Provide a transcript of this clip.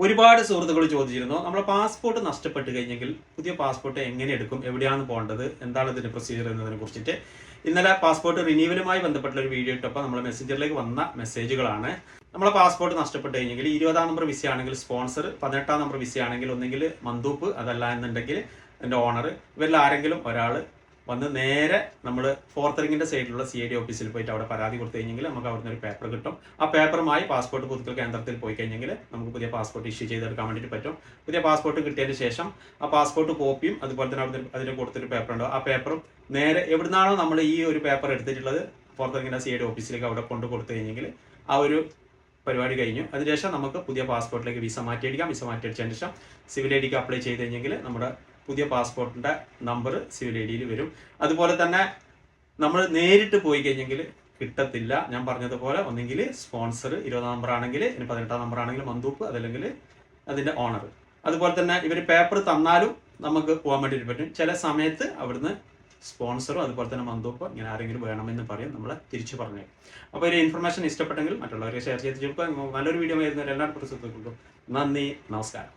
ഒരുപാട് സുഹൃത്തുക്കൾ ചോദിച്ചിരുന്നു, നമ്മുടെ പാസ്പോർട്ട് നഷ്ടപ്പെട്ട് കഴിഞ്ഞെങ്കിൽ പുതിയ പാസ്പോർട്ട് എങ്ങനെ എടുക്കും, എവിടെയാണ് പോകേണ്ടത്, എന്താണ് ഇതിന്റെ പ്രൊസീജിയർ എന്നതിനെ കുറിച്ചിട്ട് ഇന്നലെ പാസ്പോർട്ട് റിന്യൂവലുമായി ബന്ധപ്പെട്ടുള്ള ഒരു വീഡിയോ ഇട്ടപ്പോൾ നമ്മൾ മെസ്സഞ്ചറിലേക്ക് വന്ന മെസ്സേജുകളാണ്. നമ്മളെ പാസ്പോർട്ട് നഷ്ടപ്പെട്ട് കഴിഞ്ഞെങ്കിൽ 20-ാം നമ്പർ വിസ ആണെങ്കിൽ സ്പോൺസർ, 18-ാം നമ്പർ വിസ ആണെങ്കിൽ ഒന്നെങ്കിൽ മന്ദൂപ്പ്, അതല്ല എന്നുണ്ടെങ്കിൽ എൻ്റെ ഓണർ, ഇവരിൽ ആരെങ്കിലും ഒരാൾ വന്ന് നേരെ നമ്മൾ ഫോർത്ത് റിങ്ങിന്റെ സൈഡിലുള്ള CID ഓഫീസിൽ പോയിട്ട് അവിടെ പരാതി കൊടുത്തു കഴിഞ്ഞെങ്കിൽ നമുക്ക് അവിടുന്ന് ഒരു പേപ്പർ കിട്ടും. ആ പേപ്പറുമായി പാസ്പോർട്ട് പുതുക്കൽ കേന്ദ്രത്തിൽ പോയി കഴിഞ്ഞെങ്കിൽ നമുക്ക് പുതിയ പാസ്പോർട്ട് ഇഷ്യൂ ചെയ്തെടുക്കാൻ വേണ്ടിയിട്ട് പറ്റും. പുതിയ പാസ്പോർട്ട് കിട്ടിയതിന് ശേഷം ആ പാസ്പോർട്ട് കോപ്പിയും അതുപോലെ തന്നെ അവിടെ അതിന് കൊടുത്തൊരു പേപ്പർ ഉണ്ടാവും. ആ പേപ്പറും നേരെ എവിടുന്നാണോ നമ്മൾ ഈ ഒരു പേപ്പർ എടുത്തിട്ടുള്ളത് ഫോർത്ത് റിങ്ങിന്റെ CID ഓഫീസിലേക്ക് അവിടെ കൊണ്ട് കൊടുത്തു കഴിഞ്ഞെങ്കിൽ ആ ഒരു പരിപാടി കഴിഞ്ഞു. അതിനുശേഷം നമുക്ക് പുതിയ പാസ്പോർട്ടിലേക്ക് വിസ മാറ്റിയടിക്കാം. വിസ മാറ്റിയടിച്ചതിന് ശേഷം സിവിൽ ഐഡിക്ക് അപ്ലൈ ചെയ്ത് കഴിഞ്ഞെങ്കിൽ നമ്മുടെ പുതിയ പാസ്പോർട്ടിന്റെ നമ്പർ സിവിൽ ഐഡിയിൽ വരും. അതുപോലെ തന്നെ നമ്മൾ നേരിട്ട് പോയി കഴിഞ്ഞെങ്കിൽ കിട്ടത്തില്ല. ഞാൻ പറഞ്ഞതുപോലെ ഒന്നെങ്കിൽ സ്പോൺസർ 20-ാം നമ്പർ ആണെങ്കിൽ, 18-ാം നമ്പർ ആണെങ്കിൽ മന്ദൂപ്പ്, അതല്ലെങ്കിൽ അതിന്റെ ഓണർ. അതുപോലെ തന്നെ ഇവർ പേപ്പർ തന്നാലും നമുക്ക് പോകാൻ വേണ്ടിയിട്ട് പറ്റും. ചില സമയത്ത് അവിടുന്ന് സ്പോൺസറും അതുപോലെ തന്നെ മന്ദൂപ്പ് ഇങ്ങനെ ആരെങ്കിലും വേണമെന്ന് പറയും, നമ്മൾ തിരിച്ചു പറഞ്ഞു. അപ്പോൾ ഒരു ഇൻഫർമേഷൻ ഇഷ്ടപ്പെട്ടെങ്കിൽ മറ്റുള്ളവരെ ഷെയർ ചെയ്ത് കൊടുക്കുക. നല്ലൊരു വീഡിയോ ആയിരുന്നു. എല്ലാവർക്കും നന്ദി, നമസ്കാരം.